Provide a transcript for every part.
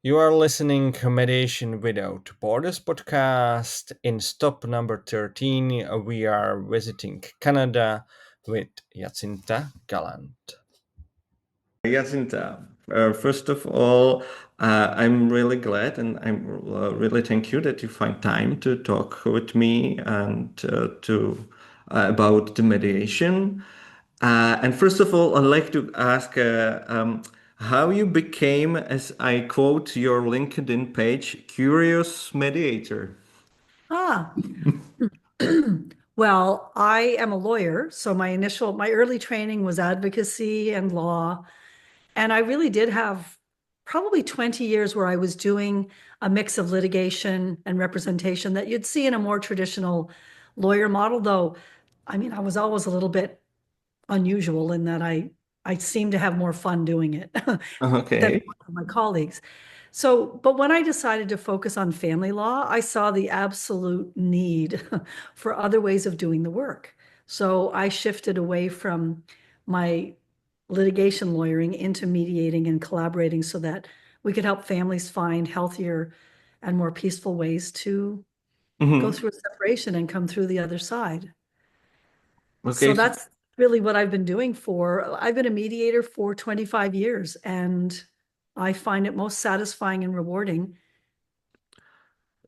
You are listening Mediation Without Borders podcast. In stop number 13, we are visiting Canada with Jacinta Gallant. Jacinta, first of all, I'm really glad and I'm really thank you that you find time to talk with me and to about the mediation. And first of all, I'd like to ask how you became, as I quote your LinkedIn page, curious mediator. Ah, well, I am a lawyer, so my early training was advocacy and law, and I really did have probably 20 years where I was doing a mix of litigation and representation that you'd see in a more traditional lawyer model, though, I mean, I was always a little bit unusual in that I seemed to have more fun doing it than Okay. my colleagues. So, but when I decided to focus on family law, I saw the absolute need for other ways of doing the work. So I shifted away from my litigation lawyering into mediating and collaborating so that we could help families find healthier and more peaceful ways to go Hmm. through a separation and come through the other side. Okay. So that's really what I've been doing I've been a mediator for 25 years, and I find it most satisfying and rewarding.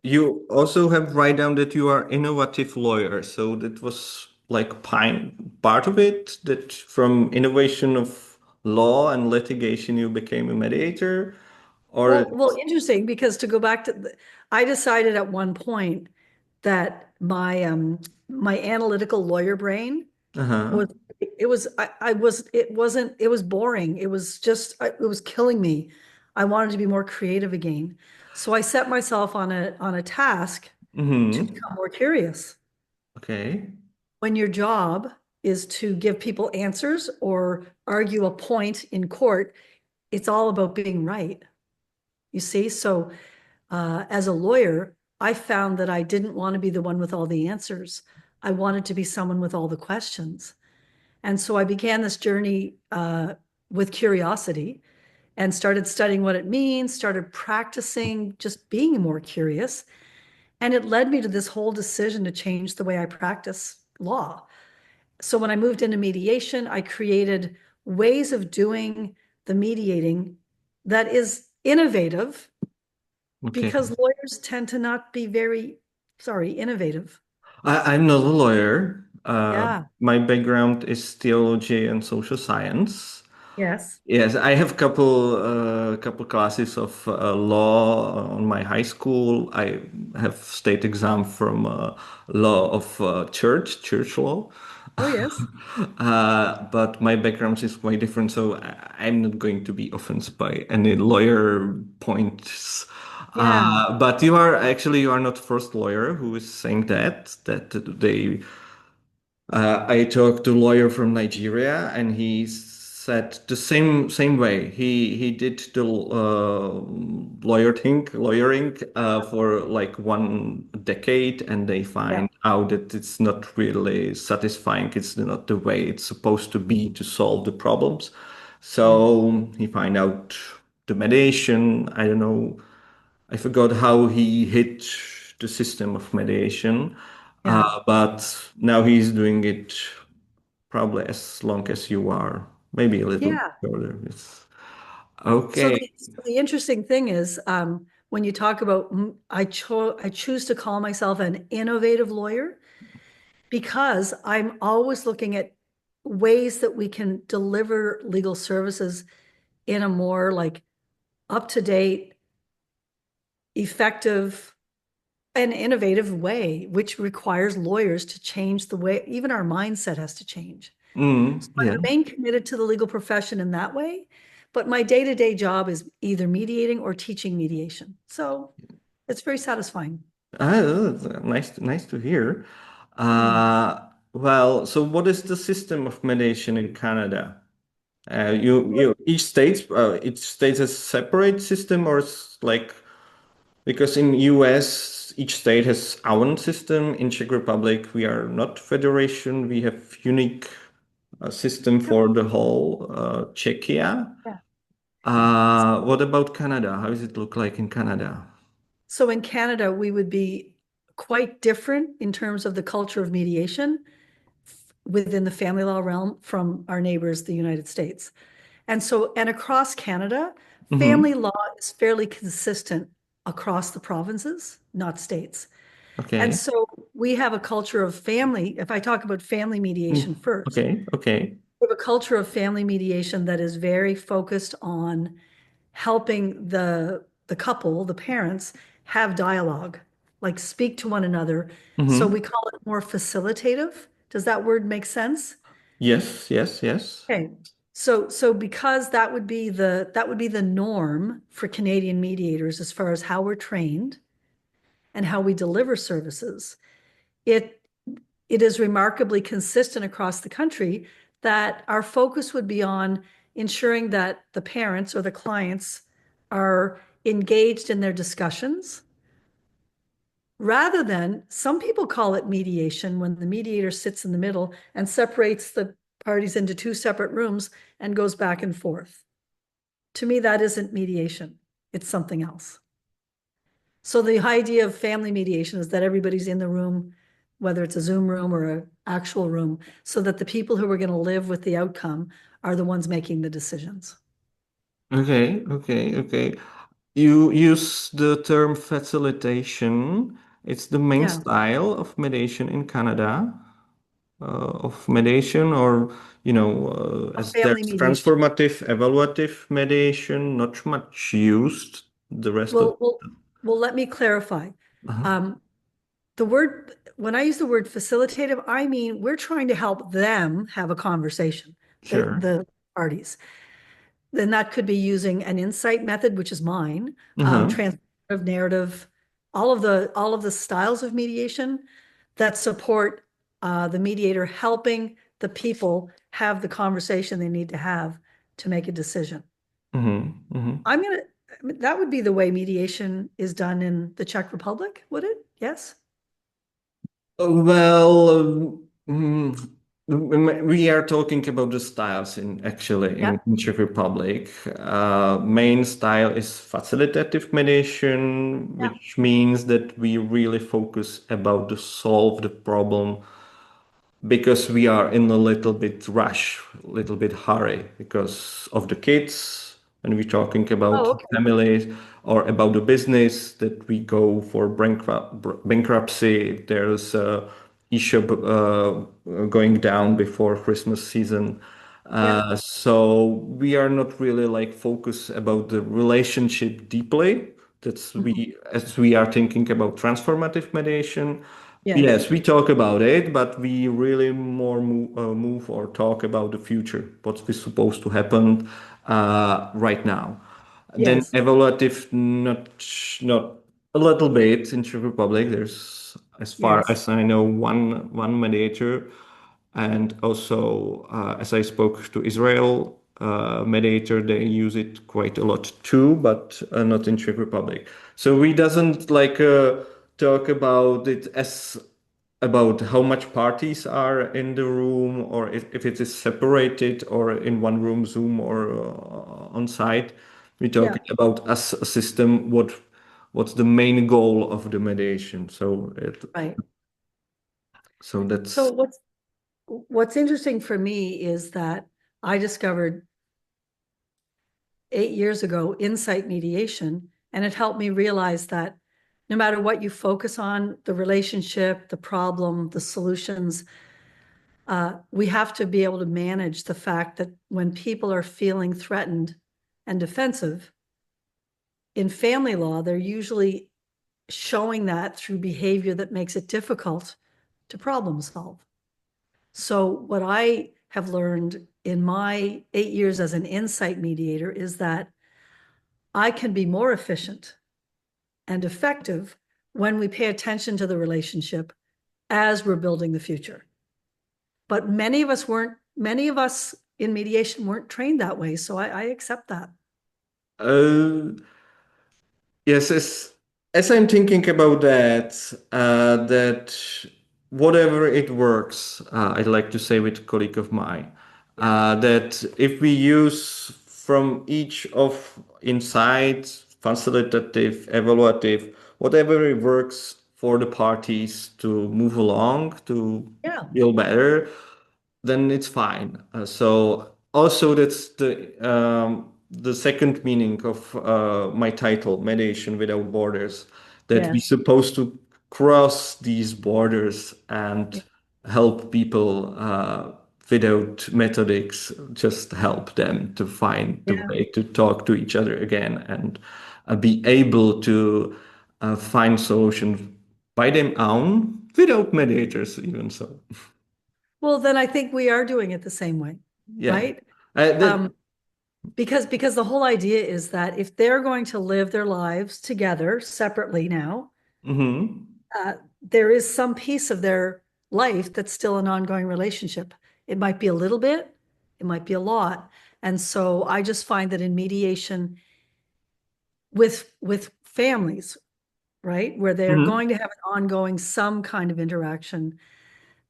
You also have write down that you are innovative lawyer. So that was like part of it, that from innovation of law and litigation you became a mediator, or Well, interesting because to go back to I decided at one point that my analytical lawyer brain uh-huh. was it was I was it wasn't it was boring. It was just it was killing me. I wanted to be more creative again. So I set myself on a task to Mm-hmm. become more curious. Okay. When your job is to give people answers or argue a point in court, it's all about being right. You see? So, as a lawyer, I found that I didn't want to be the one with all the answers. I wanted to be someone with all the questions. And so I began this journey with curiosity and started studying what it means, started practicing just being more curious. And it led me to this whole decision to change the way I practice law. So when I moved into mediation, I created ways of doing the mediating that is innovative Okay. because lawyers tend to not be very, sorry, innovative. I'm not a lawyer. Yeah. My background is theology and social science. Yes. Yes, I have couple classes of law on my high school. I have state exam from law of church law. Oh, yes. But my background is quite different, so I'm not going to be offended by any lawyer points. Yeah. But you are not first lawyer who is saying that they I talked to a lawyer from Nigeria, and he said the same way. He did the lawyering for like 1 decade, and they Yeah. find out that it's not really satisfying. It's not the way it's supposed to be to solve the problems. Yeah. So he find out the mediation. I don't know. I forgot how he hit the system of mediation, Yeah. but now he's doing it probably as long as you are, maybe a little Yeah. further. So Okay. the interesting thing is, when you talk about, I choose to call myself an innovative lawyer because I'm always looking at ways that we can deliver legal services in a more like up to date, effective, and innovative way, which requires lawyers to change the way even our mindset has to change. So I Yeah. remain committed to the legal profession in that way, but my day-to-day job is either mediating or teaching mediation. So it's very satisfying. That's nice to hear. Yeah. Uh, well, so what is the system of mediation in Canada? Each state has a separate system, or it's like because in US each state has own system. In Czech Republic we are not federation. We have unique system for the whole Czechia. Yeah. What about Canada? How does it look like in Canada? So in Canada, we would be quite different in terms of the culture of mediation within the family law realm from our neighbors, the United States. And across Canada, Mm-hmm. family law is fairly consistent across the provinces, not states. And Okay. so we have a culture of family. If I talk about family mediation Mm. first, Okay. Okay. we have a culture of family mediation that is very focused on helping the couple, the parents, have dialogue, like speak to one another. So Mm-hmm. we call it more facilitative. Does that word make sense? Yes. Yes. Yes. Okay. So because that would be the norm for Canadian mediators as far as how we're trained and how we deliver services, it it is remarkably consistent across the country that our focus would be on ensuring that the parents or the clients are engaged in their discussions rather than some people call it mediation when the mediator sits in the middle and separates the parties into two separate rooms and goes back and forth. To me, that isn't mediation. It's something else. So the idea of family mediation is that everybody's in the room, whether it's a Zoom room or an actual room, so that the people who are going to live with the outcome are the ones making the decisions. Okay. Okay. Okay. You use the term facilitation. It's the main Yeah. style of mediation in Canada, of mediation, or A as family there's mediation. transformative, evaluative mediation, not much used. The rest of. Well, well, well, let me clarify. Uh-huh. Um, when I use the word facilitative, I mean we're trying to help them have a conversation, the Sure. the parties. Then that could be using an insight method, which is mine, Uh-huh. transformative narrative, all of the styles of mediation that support the mediator helping the people have the conversation they need to have to make a decision. Mm-hmm. Mm-hmm. I mean, that would be the way mediation is done in the Czech Republic, would it? Yes. Well, we are talking about the styles in actually Yeah. in Czech Republic. Main style is facilitative mediation, Yeah. which means that we really focus about to solve the problem because we are in a little bit rush, a little bit hurry because of the kids, when we're talking Oh, about okay. families or about the business that we go for bankruptcy. There's a issue going down before Christmas season. Yeah. So we are not really like focused about the relationship deeply. That's Mhm. we as we are thinking about transformative mediation. Yes. Yes, we talk about it, but we really more move or talk about the future, what's supposed to happen right now. Then Yes. evaluative, not a little bit in Czech Republic. There's, as far Yes. as I know, one mediator, and also as I spoke to Israel mediator, they use it quite a lot too, but not in Czech Republic. So we doesn't like talk about it as about how much parties are in the room, or if it is separated or in one room, Zoom or on site. We're Yeah. talking about as a system, what's the main goal of the mediation. Right. So So that's. what's interesting for me is that I discovered 8 years ago insight mediation, and it helped me realize that no matter what you focus on, the relationship, the problem, the solutions, we have to be able to manage the fact that when people are feeling threatened and defensive, in family law, they're usually showing that through behavior that makes it difficult to problem solve. So what I have learned in my 8 years as an insight mediator is that I can be more efficient and effective when we pay attention to the relationship as we're building the future. But many of us in mediation weren't trained that way. So I accept that. Uh, Yes, as I'm thinking about that, that whatever it works, I'd like to say with a colleague of mine, Yeah. that if we use from each of insights, facilitative, evaluative, whatever works for the parties to move along, to Yeah, feel better, then it's fine. So also that's the second meaning of my title, Mediation Without Borders, that we're yes. supposed to cross these borders Yeah. and help people without methodics, just help them to find the Yeah. way to talk to each other again and be able to find solutions by their own without mediators, even so. Well, then I think we are doing it the same way, Yeah. right? That, Because the whole idea is that if they're going to live their lives together separately now, mhm. there is some piece of their life that's still an ongoing relationship. It might be a little bit, it might be a lot. And so I just find that in mediation with families, right, where they're Mhm. going to have an ongoing some kind of interaction,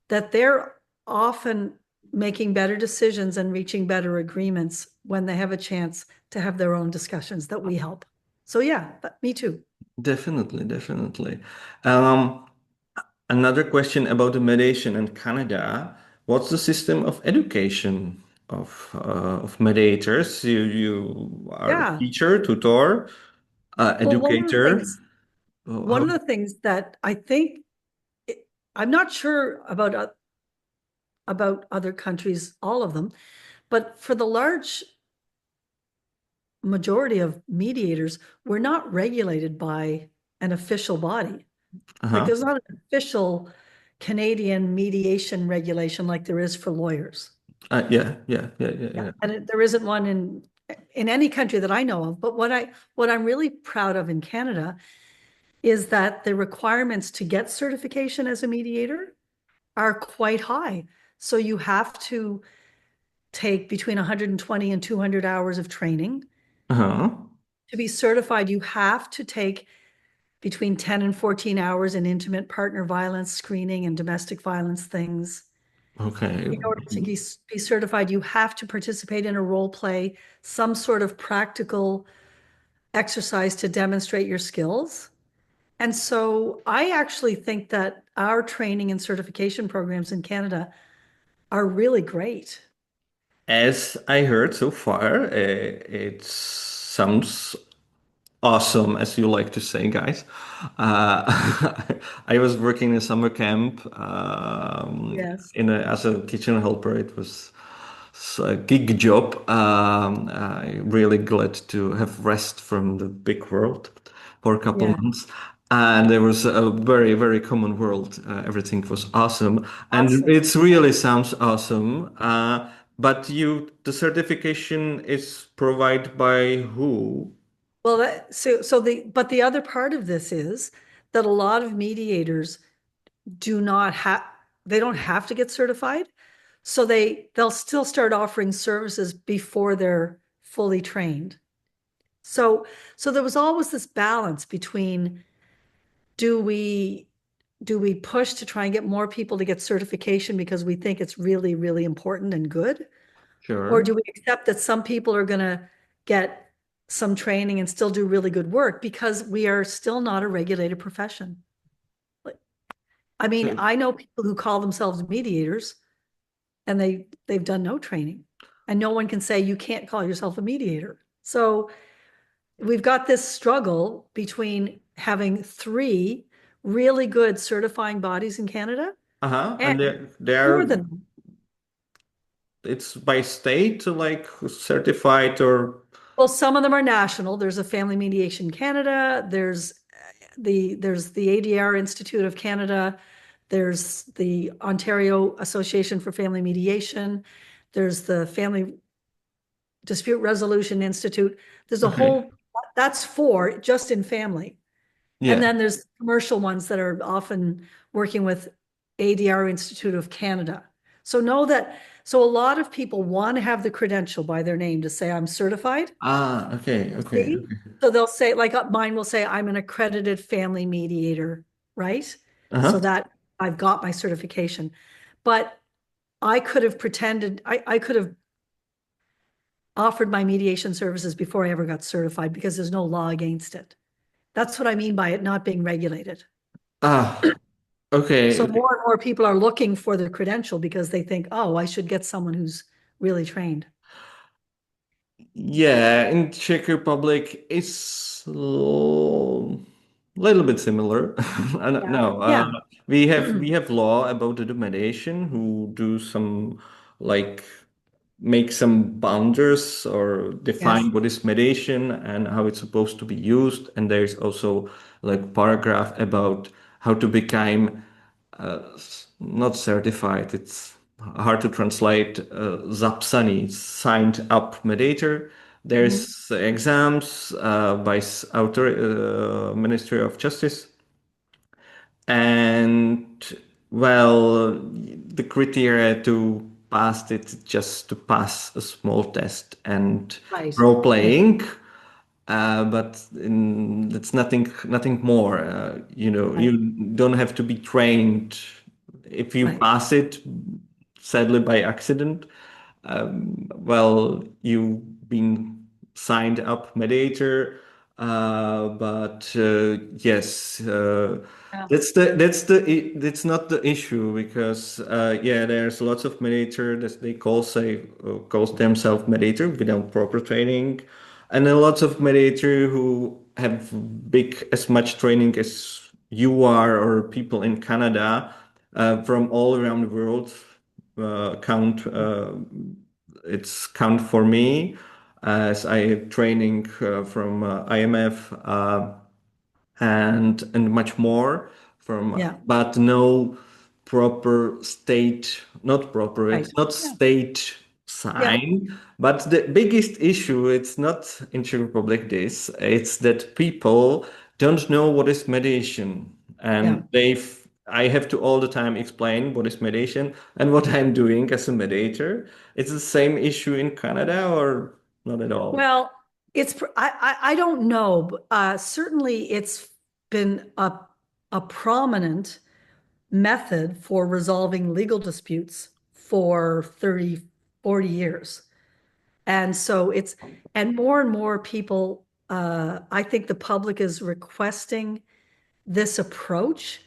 that they're often making better decisions and reaching better agreements when they have a chance to have their own discussions that we help. So yeah, me too. Definitely, definitely. Um, Another question about the mediation in Canada. What's the system of education of mediators? You are a Yeah. teacher, tutor, Well, educator. one of the things that I think I'm not sure about other countries, all of them, but for the large majority of mediators, we're not regulated by an official body. Like Uh-huh. there's not an official Canadian mediation regulation like there is for lawyers. Yeah, yeah, yeah, yeah, Yeah. yeah. And there isn't one in any country that I know of. But what I'm really proud of in Canada is that the requirements to get certification as a mediator are quite high. So you have to take between 120 and 200 hours of training. Uh-huh. To be certified, you have to take between 10 and 14 hours in intimate partner violence screening and domestic violence things. Okay. In order to be certified, you have to participate in a role play, some sort of practical exercise to demonstrate your skills. And so I actually think that our training and certification programs in Canada are really great. As I heard so far, it sounds awesome, as you like to say, guys. I was working in a summer camp Yes. as a kitchen helper. It was a gig job. I really glad to have rest from the big world for a couple Yeah. months. And there was a very, very common world. Everything was awesome, and Awesome. it really sounds awesome. But the certification is provided by who? Well, but the other part of this is that a lot of mediators do not have they don't have to get certified. So they'll still start offering services before they're fully trained. So so there was always this balance between do we do we push to try and get more people to get certification because we think it's really, really important and good? Or Sure. do we accept that some people are going to get some training and still do really good work because we are still not a regulated profession? Like, I mean, So, I know people who call themselves mediators and they've done no training. And no one can say you can't call yourself a mediator. So we've got this struggle between having three really good certifying bodies in Canada uh-huh. and And more they're than it's by state, like certified or well, some of them are national. There's a Family Mediation Canada. There's the ADR Institute of Canada. There's the Ontario Association for Family Mediation. There's the Family Dispute Resolution Institute. There's a okay. whole that's four just in family. And Yeah. then there's commercial ones that are often working with ADR Institute of Canada. So know that so a lot of people want to have the credential by their name to say I'm certified. Ah, okay, okay, See? okay. So they'll say, like mine will say, I'm an accredited family mediator, right? So Uh-huh. that I've got my certification. But I could have pretended, I could have offered my mediation services before I ever got certified because there's no law against it. That's what I mean by it not being regulated. Ah, okay. So more and more people are looking for the credential because they think, oh, I should get someone who's really trained. Yeah, in Czech Republic, it's a little bit similar. Yeah. No, Yeah. we have law about the mediation who do some like make some boundaries or Yes. define what is mediation and how it's supposed to be used. And there's also like paragraph about how to become not certified. It's hard to translate. Zapsaný, signed up mediator. Mhm. There's exams by Ministry of Justice, and well, the criteria to pass it just to pass a small test and Right. role Yeah. playing. But it's nothing more. Right. You don't have to be trained. If you Right. pass it, sadly by accident, well, you've been signed up mediator. But yes, Yeah. that's not the issue because yeah, there's lots of mediator that they calls themselves mediator without proper training, and a lot of mediator who have big as much training as you are or people in Canada from all around the world count it's count for me as I have training from IMF and much more from Yeah. but no proper state not proper Right. it's not Yeah. state Yeah. sign, but the biggest issue it's not in Czech Republic this it's that people don't know what is mediation, Yeah. and I have to all the time explain what is mediation and what I'm doing as a mediator. It's the same issue in Canada or not at all? Well, I don't know. But, certainly it's been a prominent method for resolving legal disputes for 30, 40 years. And so and more people, I think the public is requesting this approach,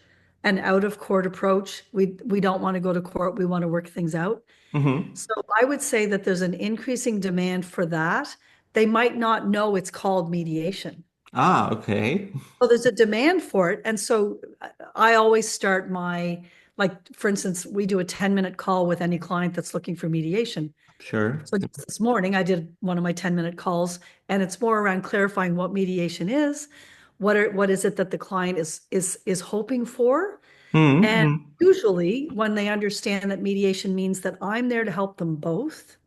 an out of court approach. We don't want to go to court. We want to work things out. Mm-hmm. So I would say that there's an increasing demand for that. They might not know it's called mediation. Ah, okay. So there's a demand for it. And so I always start like, for instance, we do a 10-minute call with any client that's looking for mediation. Sure. So just this morning, I did one of my 10-minute calls, and it's more around clarifying what mediation is, what is it that the client is hoping for. And Mm-hmm. usually when they understand that mediation means that I'm there to help them both,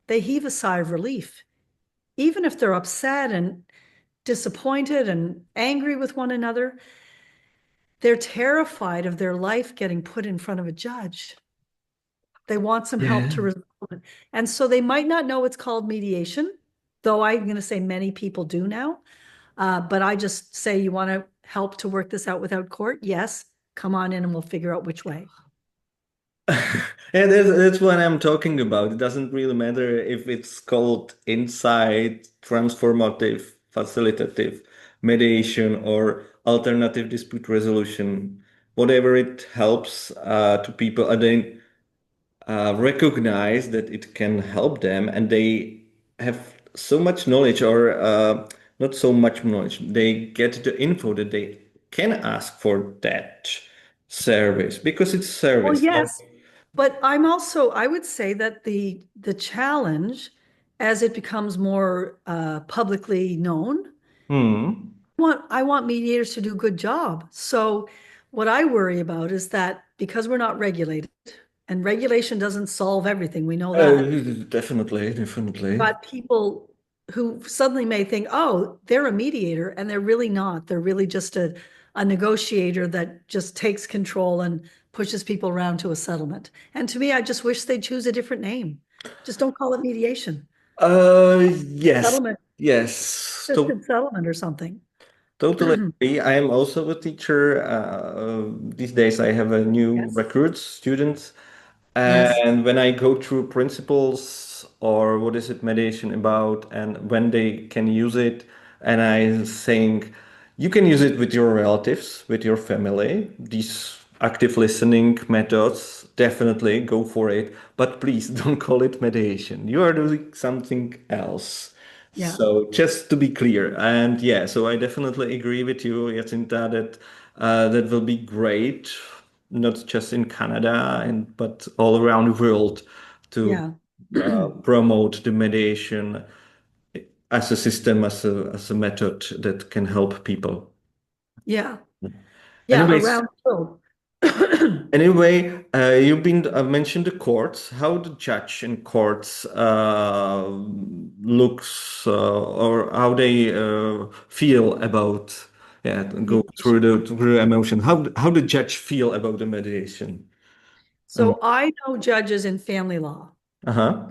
they heave a sigh of relief. Even if they're upset and disappointed and angry with one another, they're terrified of their life getting put in front of a judge. They want some help Yeah. to resolve it. And so they might not know it's called mediation, though I'm going to say many people do now. But I just say, you want to help to work this out without court? Yes, come on in and we'll figure out which way. And that's what I'm talking about. It doesn't really matter if it's called insight, transformative, facilitative, mediation, or alternative dispute resolution. Whatever it helps to people, and they recognize that it can help them, and they have so much knowledge, or not so much knowledge. They get the info that they can ask for that service because it's Well, service. yes, but I would say that the challenge, as it becomes more publicly known, Hmm. I want mediators to do a good job. So what I worry about is that because we're not regulated, and regulation doesn't solve everything, we know that. Definitely, definitely. But people who suddenly may think, oh, they're a mediator, and they're really not. They're really just a negotiator that just takes control and pushes people around to a settlement. And to me, I just wish they'd choose a different name. Just don't call it mediation. Yes, Settlement, yes, assisted settlement or something. totally agree. I am also a teacher. These days, I have a new Yes. recruits students, Yes. and when I go through principles is, or what is it mediation about, and when they can use it. And I think you can use it with your relatives, with your family. These active listening methods, definitely go for it. But please don't call it mediation. You are doing something else. Yeah. So just to be clear, and yeah, so I definitely agree with you, Jacinta, that that will be great, not just in Canada and but all around the world to Yeah. promote the mediation as a system, as a method that can help people. Yeah. Yeah. Anyways, Around the world. anyway, you've been mentioned the courts. How the judge in courts looks or how they feel about go Mediation. through the emotion. How the judge feel about the mediation? And So I know judges in family law. uh-huh.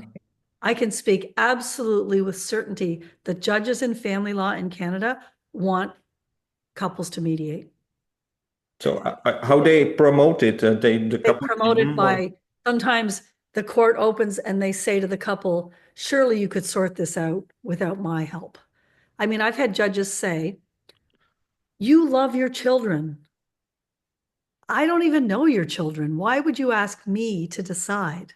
I can speak absolutely with certainty that judges in family law in Canada want couples to mediate. So how they promote it? The They couple promote it come or by sometimes the court opens and they say to the couple, surely you could sort this out without my help. I mean, I've had judges say, you love your children. I don't even know your children. Why would you ask me to decide?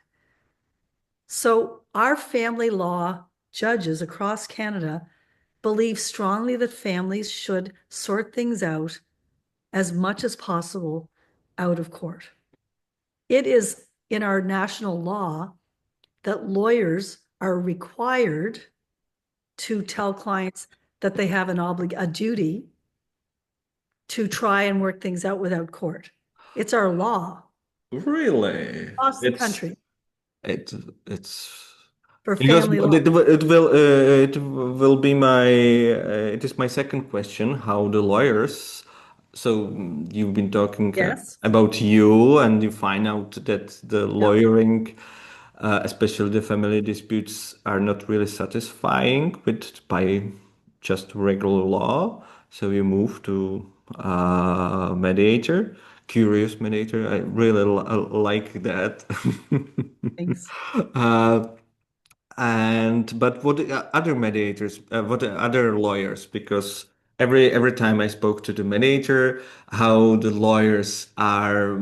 So, our family law judges across Canada believe strongly that families should sort things out as much as possible out of court. It is in our national law that lawyers are required to tell clients that they have a duty to try and work things out without court. It's our law really? across the It's country it it's for because family law. it will be my it is my second question. How the lawyers? So you've been talking Yes. about you, and you find out that the Yeah. lawyering, especially the family disputes, are not really satisfying with by just regular law. So you move to mediator, curious mediator. I really like that. Thanks. Uh, and but what other mediators, what other lawyers? Because every time I spoke to the mediator, how the lawyers are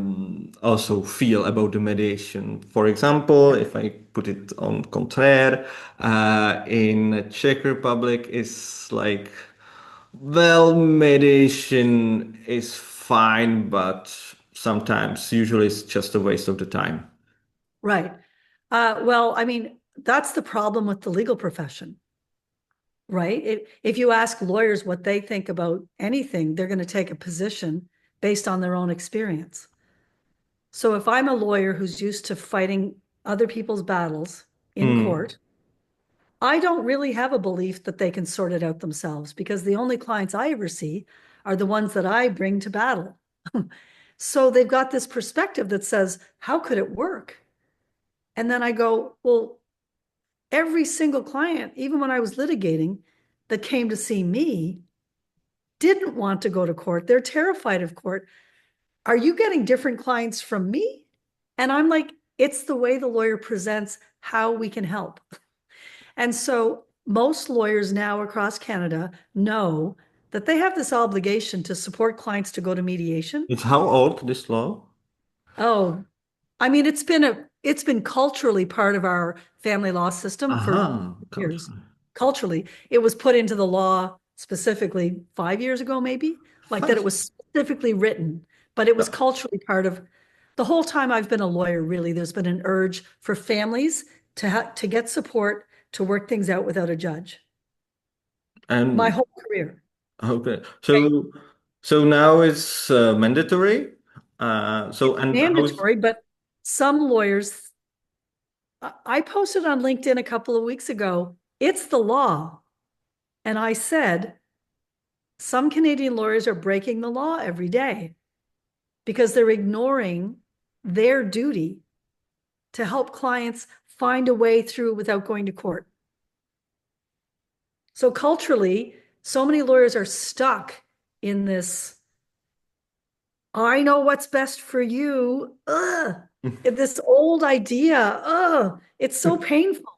also feel about the mediation. For example, if I put it on contraire, in Czech Republic is like, well, mediation is fine, but sometimes, usually, it's just a waste of the time. Right. Well, I mean, that's the problem with the legal profession, right? If you ask lawyers what they think about anything, they're going to take a position based on their own experience. So if I'm a lawyer who's used to fighting other people's battles in Hmm. court, I don't really have a belief that they can sort it out themselves because the only clients I ever see are the ones that I bring to battle. So they've got this perspective that says, how could it work? And then I go, well, every single client, even when I was litigating, that came to see me didn't want to go to court. They're terrified of court. Are you getting different clients from me? And I'm like, it's the way the lawyer presents how we can help. And so most lawyers now across Canada know that they have this obligation to support clients to go to mediation. It's how old this law? Oh, I mean, it's been culturally part of our family law system for Aha, years. culture. Culturally, it was put into the law specifically 5 years ago, maybe, like that it Five. was specifically written, but it was culturally part of the whole time I've been a lawyer, really, there's been an urge for families to get support to work things out without a judge. My And whole career. okay, Right? so now it's mandatory. So It's and how is mandatory, but some lawyers, I posted on LinkedIn a couple of weeks ago, it's the law. And I said, some Canadian lawyers are breaking the law every day because they're ignoring their duty to help clients find a way through without going to court. So culturally, so many lawyers are stuck in this, I know what's best for you. Ugh. This old idea. Ugh. It's so painful.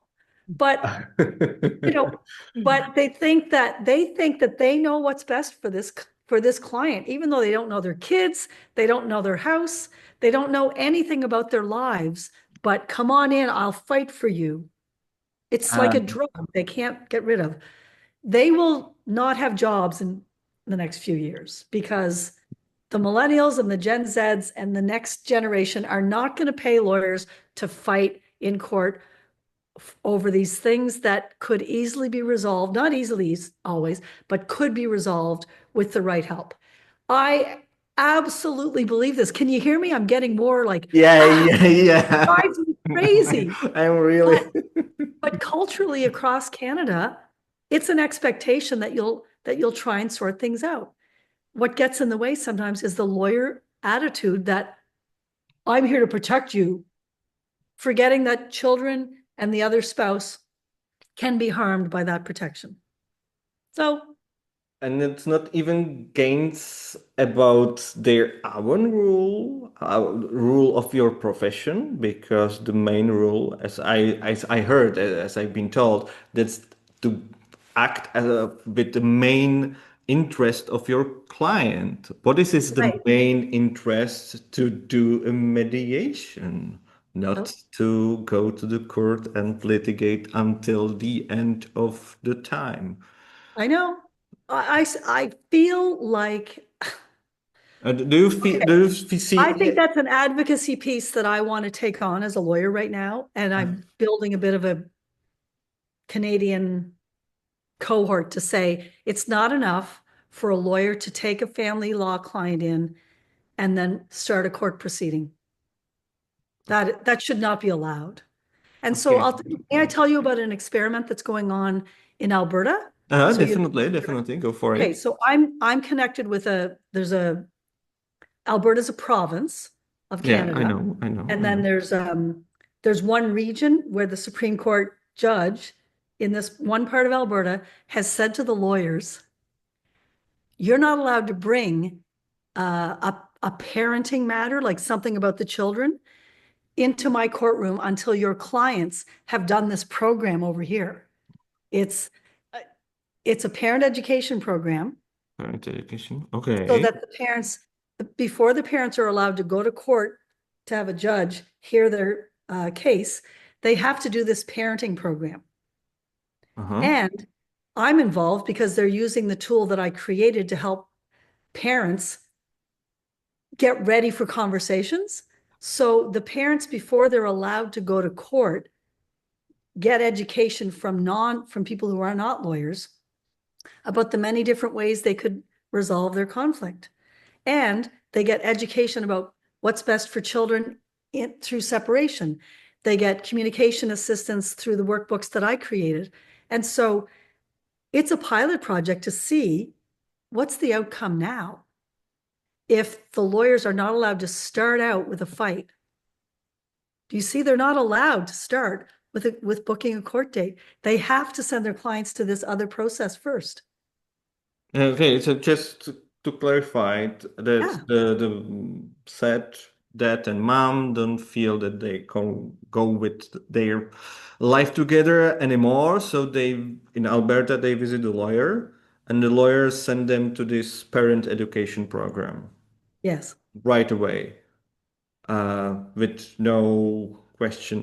But but they think that they know what's best for this client, even though they don't know their kids, they don't know their house, they don't know anything about their lives. But come on in, I'll fight for you. It's like a drug they can't get rid of. They will not have jobs in the next few years because the millennials and the Gen Zs and the next generation are not going to pay lawyers to fight in court over these things that could easily be resolved, not easily always, but could be resolved with the right help. I absolutely believe this. Can you hear me? I'm getting more like, Yeah. drives me crazy. I'm really. But culturally across Canada, it's an expectation that you'll try and sort things out. What gets in the way sometimes is the lawyer attitude that I'm here to protect you, forgetting that children and the other spouse can be harmed by that protection. So, And it's not even gains about their own rule of your profession, because the main rule, as I heard, as I've been told, that's to act with the main interest of your client. What is the right. main interest to do a mediation? Not to go to the court and litigate until the end of the time. I know. I feel like, Do you feel? okay, Do you see? I think that's an advocacy piece that I want to take on as a lawyer right now. And I'm building a bit of a Canadian cohort to say it's not enough for a lawyer to take a family law client in and then start a court proceeding. That should not be allowed. And so may I tell you about an experiment that's going on in Alberta? So Definitely, go for okay, it. so I'm connected with Alberta's a province of Yeah, I Canada. know, I know. And I then know. there's one region where the Supreme Court judge in this one part of Alberta has said to the lawyers, you're not allowed to bring a parenting matter, like something about the children, into my courtroom until your clients have done this program over here. It's a parent education program Parent education. so Okay. that before the parents are allowed to go to court to have a judge hear their case, they have to do this parenting program. And I'm involved because they're using the tool that I created to help parents get ready for conversations. So the parents, before they're allowed to go to court, get education from people who are not lawyers about the many different ways they could resolve their conflict. And they get education about what's best for children through separation. They get communication assistance through the workbooks that I created. And so it's a pilot project to see what's the outcome now if the lawyers are not allowed to start out with a fight. Do you see? They're not allowed to start with booking a court date. They have to send their clients to this other process first. Okay, so just to clarify that Yeah. the said dad and mom don't feel that they can go with their life together anymore. So in Alberta, they visit a lawyer, and the lawyer send them to this parent education program Yes. right away, with no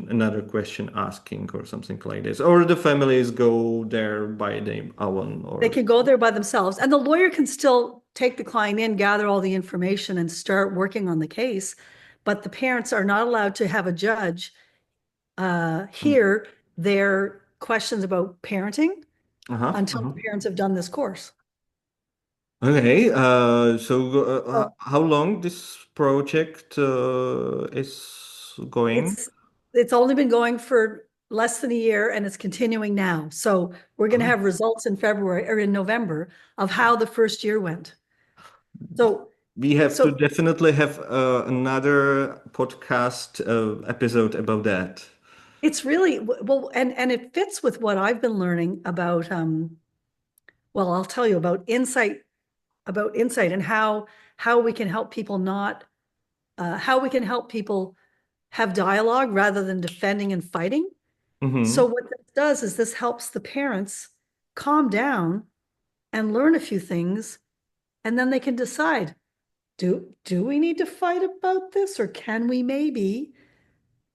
another question asking or something like this. Or the families go there by their own, or They can go there by themselves, and the lawyer can still take the client in, gather all the information, and start working on the case. But the parents are not allowed to have a judge hear their questions about parenting until the parents have done this course. Okay, how long this project is going? It's only been going for less than a year, and it's continuing now. So we're going to have results in February or in November of how the first year went. So We have to definitely have another podcast episode about that. it's really well, and it fits with what I've been learning about. Well, I'll tell you about insight and how we can help people how we can help people have dialogue rather than defending and fighting. So does is this helps the parents calm down and learn a few things, and then they can decide, do we need to fight about this, or can we maybe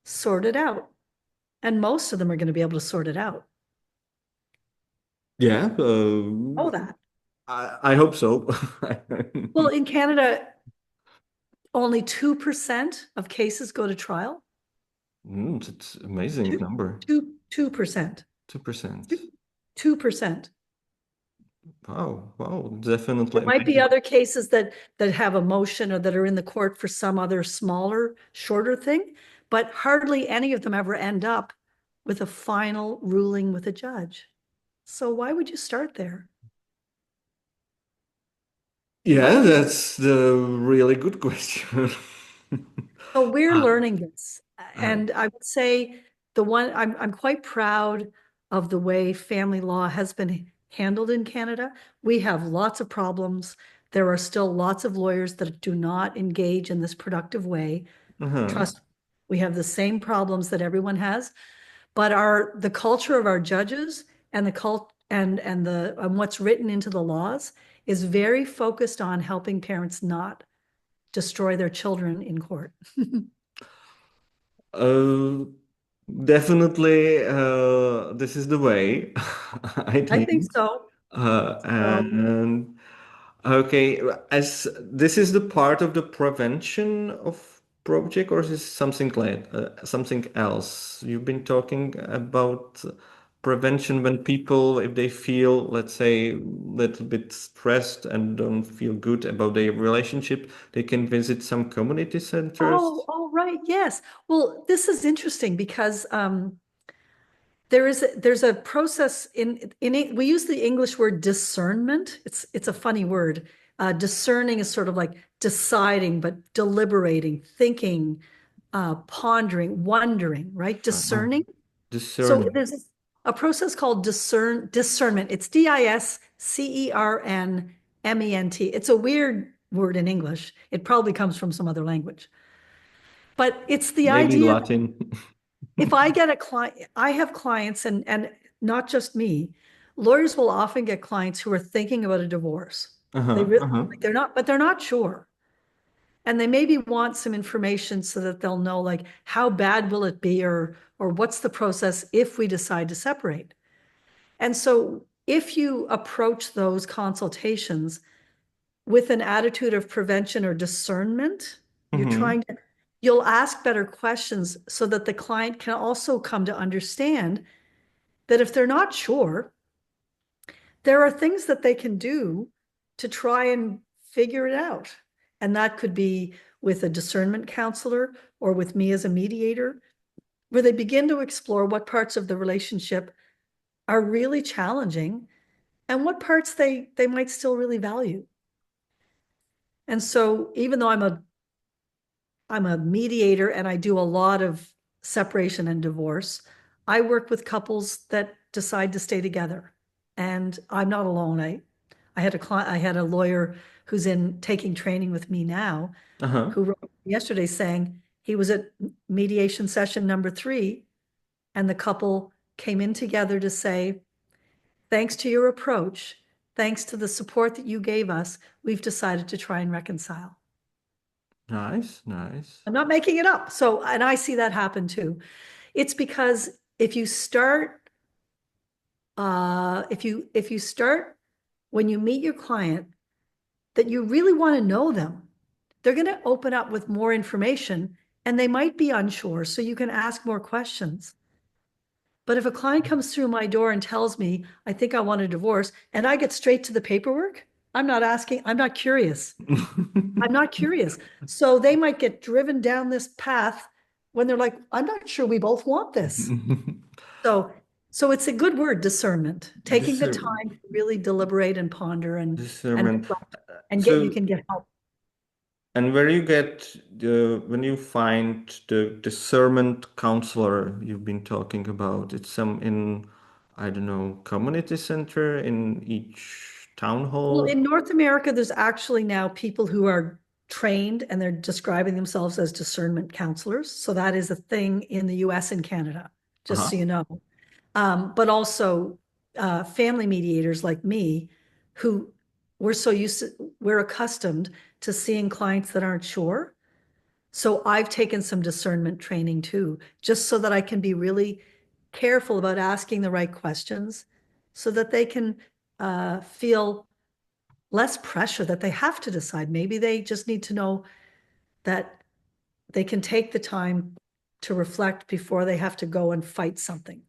sort it out? And most of them are going to be able to sort it out. Yeah, Oh, that. I hope so. Well, in Canada, only 2% of cases go to trial. It's amazing number. 2%. 2%. 2%. Wow, wow, definitely There might be amazing. other cases that have a motion or that are in the court for some other smaller, shorter thing, but hardly any of them ever end up with a final ruling with a judge. So why would you start there? Yeah, that's the really good question. So we're Uh, learning this. uh, And I would say I'm quite proud of the way family law has been handled in Canada. We have lots of problems. There are still lots of lawyers that do not engage in this productive way. uh-huh. Trust, we have the same problems that everyone has, but the culture of our judges and the cult and what's written into the laws is very focused on helping parents not destroy their children in court. Uh, Definitely, this is the way, I I think think. so. So, And okay, as this is the part of the prevention of project, or is this something like something else? You've been talking about prevention when people, if they feel, let's say, a little bit stressed and don't feel good about their relationship, they can visit some community centers. oh, right, yes. Well, this is interesting because there's a process we use the English word discernment. It's a funny word. Discerning is sort of like deciding, but deliberating, thinking, pondering, wondering, right? Uh, Discerning. So Discernment. there's a process called discernment. It's DISCERNMENT. It's a weird word in English. It probably comes from some other language. But it's the Maybe idea that Latin. if I get a client, I have clients and not just me, lawyers will often get clients who are thinking about a divorce. They Uh-huh, really uh-huh. like they're not sure. And they maybe want some information so that they'll know like how bad will it be or what's the process if we decide to separate. And so if you approach those consultations with an attitude of prevention or discernment, Mm-hmm. you'll ask better questions so that the client can also come to understand that if they're not sure, there are things that they can do to try and figure it out. And that could be with a discernment counselor or with me as a mediator, where they begin to explore what parts of the relationship are really challenging and what parts they might still really value. And so even though I'm a mediator and I do a lot of separation and divorce, I work with couples that decide to stay together. And I'm not alone. I had a lawyer who's in taking training with me now, Uh-huh. who wrote yesterday saying he was at mediation session number 3, and the couple came in together to say, thanks to your approach, thanks to the support that you gave us, we've decided to try and reconcile. Nice, nice. I'm not making it up. So, and I see that happen too. It's because if you start when you meet your client that you really want to know them, they're going to open up with more information and they might be unsure. So you can ask more questions. But if a client comes through my door and tells me, I think I want a divorce, and I get straight to the paperwork, I'm not curious. I'm not curious. So they might get driven down this path when they're like, I'm not sure we both want this. So, so it's a good word, discernment, taking the Discern, time to really deliberate and ponder and discernment. reflect and you So, can get help. and where you get when you find the discernment counselor you've been talking about, it's some in, I don't know, community center in each town Well, hall. in North America, there's actually now people who are trained and they're describing themselves as discernment counselors. So that is a thing in the US and Canada, just so Uh-huh. you know. but also family mediators like me who we're accustomed to seeing clients that aren't sure. So I've taken some discernment training too, just so that I can be really careful about asking the right questions so that they can feel less pressure that they have to decide. Maybe they just need to know that they can take the time to reflect before they have to go and fight something.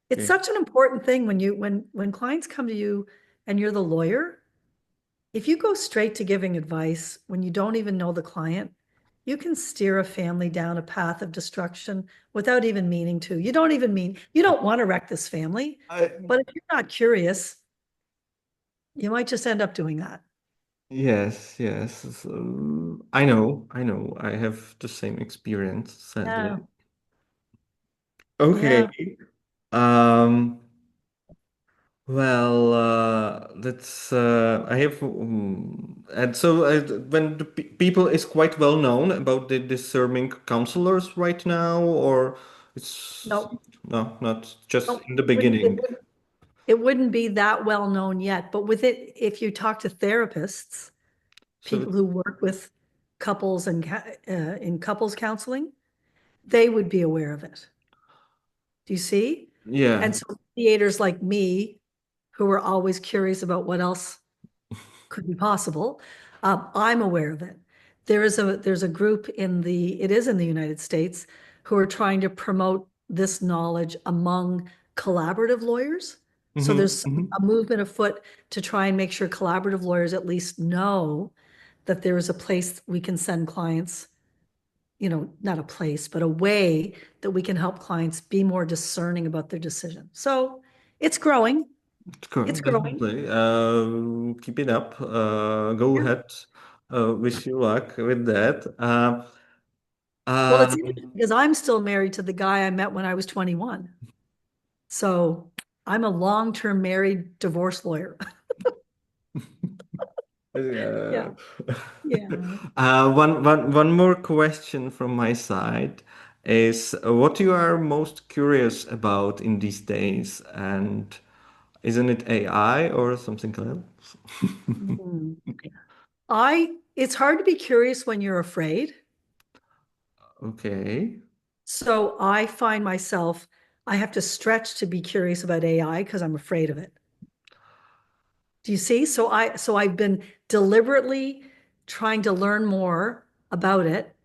It's Okay. such an important thing when clients come to you and you're the lawyer. If you go straight to giving advice when you don't even know the client, you can steer a family down a path of destruction without even meaning to. You don't want to wreck this family, I, but if you're not curious, you might just end up doing that. yes, yes. So, I know. I have the same experience, Yeah, sadly. Okay. yeah. Um, well, that's I have, and so when the pe people is quite well known about the discerning counselors right now, or it's No, no, not just no, in the wouldn't beginning. it wouldn't be that well known yet, but with it, if you talk to therapists, So people who work with couples and in couples counseling, they would be aware of it. Do you see? yeah, And so mediators like me, who are always curious about what else could be possible, I'm aware of it. There's a group it is in the United States, who are trying to promote this knowledge among collaborative lawyers. So there's hmm a movement afoot to try and make sure collaborative lawyers at least know that there is a place we can send clients, not a place, but a way that we can help clients be more discerning about their decision. So it's growing. It's growing. Definitely. Keep it up. Go Yeah. ahead. Wish you luck with that. Well, it's Um, interesting because I'm still married to the guy I met when I was 21. So I'm a long-term married divorce lawyer. uh, Yeah. Yeah. one more question from my side is what you are most curious about in these days, and isn't it AI or something else? Mhm. It's hard to be curious when you're afraid. Okay. So I find myself, I have to stretch to be curious about AI because I'm afraid of it. Do you see? So I've been deliberately trying to learn more about it,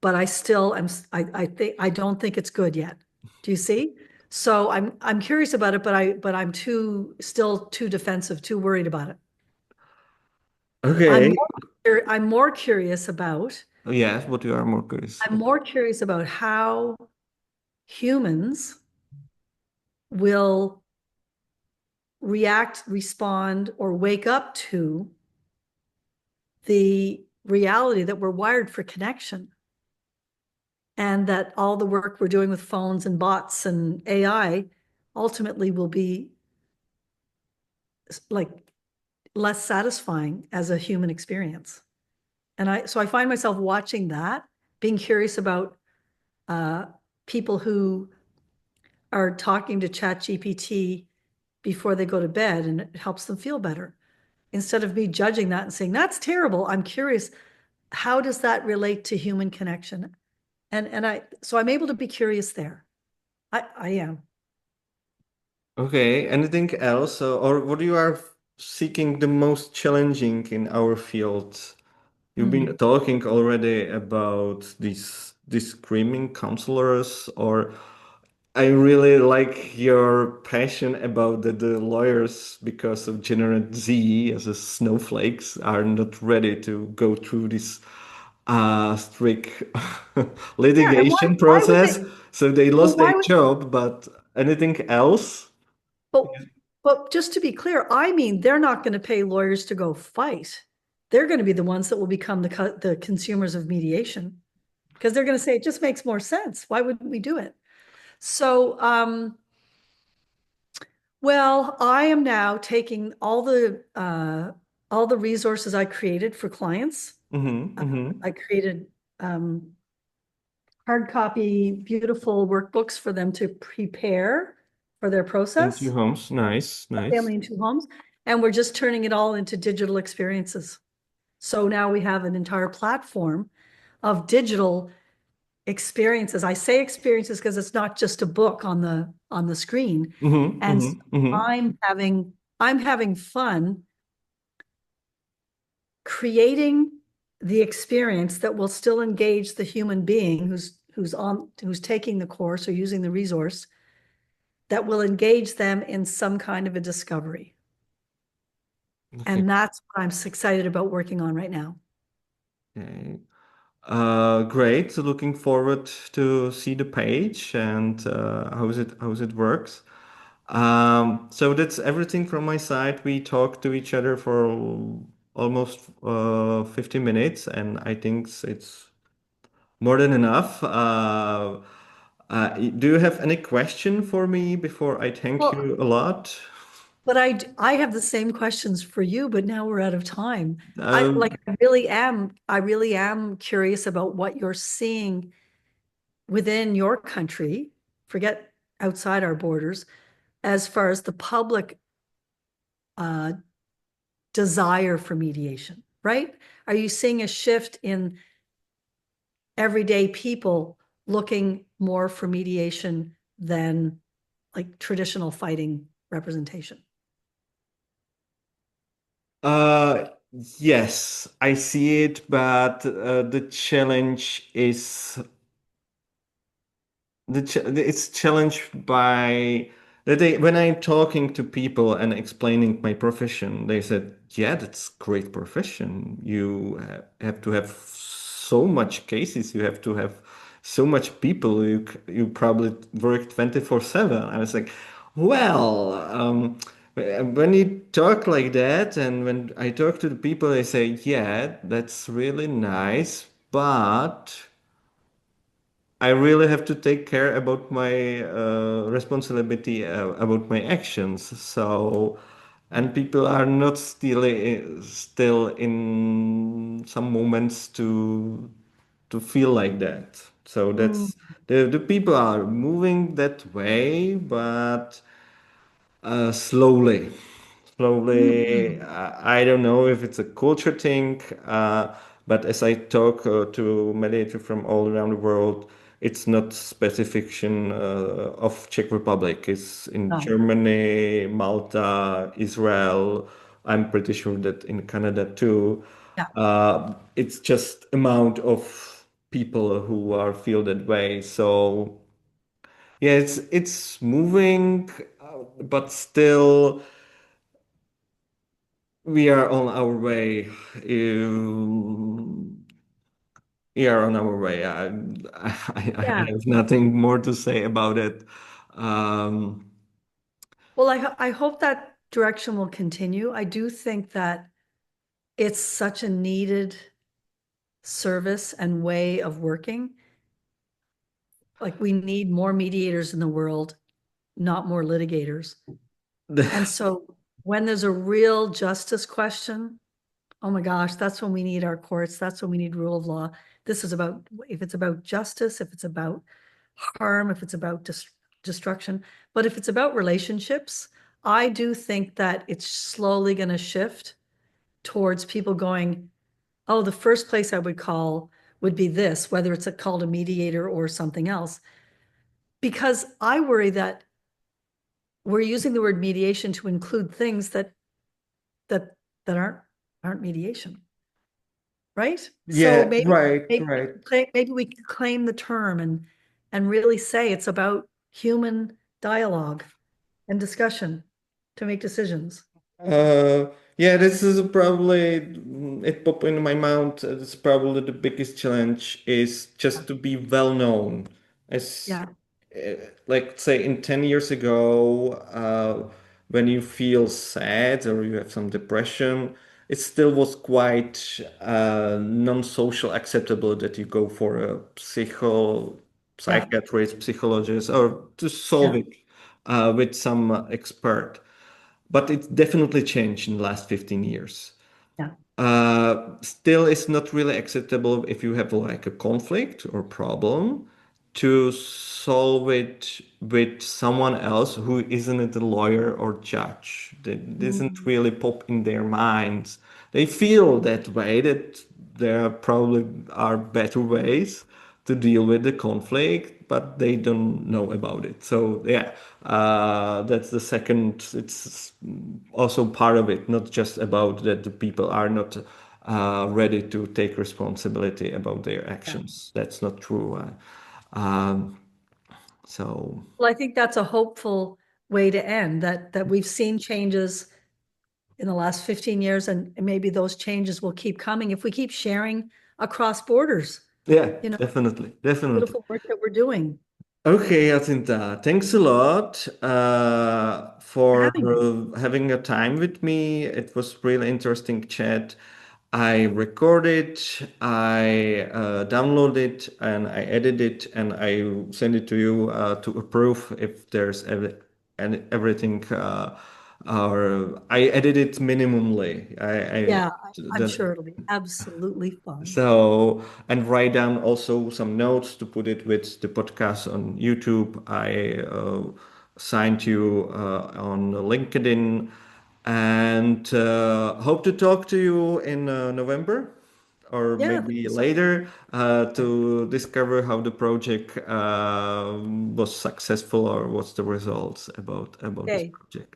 but I still am I don't think it's good yet. Do you see? So I'm curious about it, but I'm still too defensive, too worried about it. Okay. I'm more curious about Yes, what you are more curious I'm more curious about how humans will react, respond, or wake up to the reality that we're wired for connection, and that all the work we're doing with phones and bots and AI ultimately will be like less satisfying as a human experience. And I find myself watching that, being curious about uh, people who are talking to ChatGPT before they go to bed, and it helps them feel better. Instead of me judging that and saying, that's terrible, I'm curious, how does that relate to human connection? So I'm able to be curious there. I am. Okay, anything else, or what you are seeking the most challenging in our field? You've been Hmm. talking already about these screaming counselors, or I really like your passion about the lawyers because of Generation Z as a snowflakes are not ready to go through this strict Yeah, and litigation why would process, they? so they Well, lost their why would job. But anything else? but but just to be clear, I mean they're not going to pay lawyers to go fight. They're going to be the ones that will become the consumers of mediation, because they're going to say it just makes more sense. Why wouldn't we do it? So, well, I am now taking all the resources I created for clients. Mm-hmm, mm-hmm. I created hard copy, beautiful workbooks for them to prepare. for their In two process, homes. Nice, a nice. family in two homes, and we're just turning it all into digital experiences. So now we have an entire platform of digital experiences. I say experiences because it's not just a book on the screen. Mm-hmm, And so mm-hmm, mm-hmm. I'm having fun creating the experience that will still engage the human being who's taking the course or using the resource, that will engage them in some kind of a discovery. Okay. And that's what I'm excited about working on right now. Okay. Great. So looking forward to see the page and how it works. So that's everything from my side. We talked to each other for almost 50 minutes, and I think it's more than enough. Do you have any question for me before I thank Well, you a lot? but I have the same questions for you, but now we're out of time. Um, I really am curious about what you're seeing within your country, forget outside our borders, as far as the public uh, desire for mediation, right? Are you seeing a shift in everyday people looking more for mediation than like traditional fighting representation? uh, yes, I see it, but the challenge is it's challenged by that they when I'm talking to people and explaining my profession, they said, "Yeah, that's great profession. You have to have so much cases. You have to have so much people. You probably work 24/7." I was like, "Well, when you talk like that, and when I talk to the people, they say, "Yeah, that's really nice, but." I really have to take care about my responsibility about my actions. So, and people are not still in some moments to feel like that. So Mm, that's the people are moving that way, but slowly. Slowly, mm, I don't know if it's a culture thing, but as I talk to mediators from all around the world, it's not specific of Czech Republic. It's in no, Germany, Malta, Israel. I'm pretty sure that in Canada too. yeah, It's just amount of people who are feel that way. So yeah, it's moving, but still we are on our way. We are on our way. I yeah. have nothing more to say about it. Um, Well, I hope that direction will continue. I do think that it's such a needed service and way of working. Like we need more mediators in the world, not more litigators. And so when there's a real justice question, oh my gosh, that's when we need our courts. That's when we need rule of law. This is about, if it's about justice, if it's about harm, if it's about destruction, but if it's about relationships, I do think that it's slowly going to shift towards people going, oh, the first place I would call would be this, whether it's called a mediator or something else. Because I worry that we're using the word mediation to include things that that aren't mediation, right? So yeah, right, right. maybe we can claim the term and really say it's about human dialogue and discussion to make decisions. Uh, yeah, this is probably it popped in my mind. It's probably the biggest challenge is just to be well known. As Yeah, uh, like say in 10 years ago, when you feel sad or you have some depression, it still was quite non-social acceptable that you go for a yeah, psychiatrist, psychologist, or to solve yeah, it with some expert. But it's definitely changed in the last 15 years. yeah, Still, it's not really acceptable if you have like a conflict or problem to solve it with someone else who isn't a lawyer or judge. That doesn't really pop in their minds. They feel that way, that there probably are better ways to deal with the conflict, but they don't know about it. So yeah, that's the second. It's also part of it, not just about that the people are not ready to take responsibility about their Yeah. actions. That's not true. Um, so Well, I think that's a hopeful way to end, that we've seen changes in the last 15 years, and maybe those changes will keep coming if we keep sharing across borders, yeah, you know, definitely, definitely. beautiful work that we're doing. Okay, Jacinta, thanks a lot For for having me. having a time with me. It was really interesting chat. I recorded, I downloaded, and I edited it, and I send it to you to approve if there's and everything. Or I edited minimally. Yeah, I'm The, sure it'll be absolutely fine. so, and write down also some notes to put it with the podcast on YouTube. I signed you on LinkedIn and hope to talk to you in November or Yeah, thank maybe you so much. later to discover how the project was successful or what's the results about this Okay. project.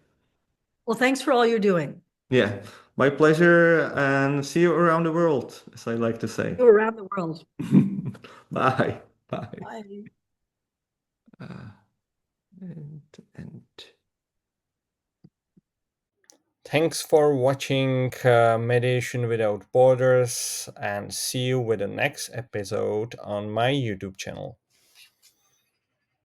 Well, thanks for all you're doing. Yeah, my pleasure and see you around the world, as I like to say. You're around the world. Bye. Bye. Bye. Uh, and Thanks for watching Mediation Without Borders, and see you with the next episode on my YouTube channel.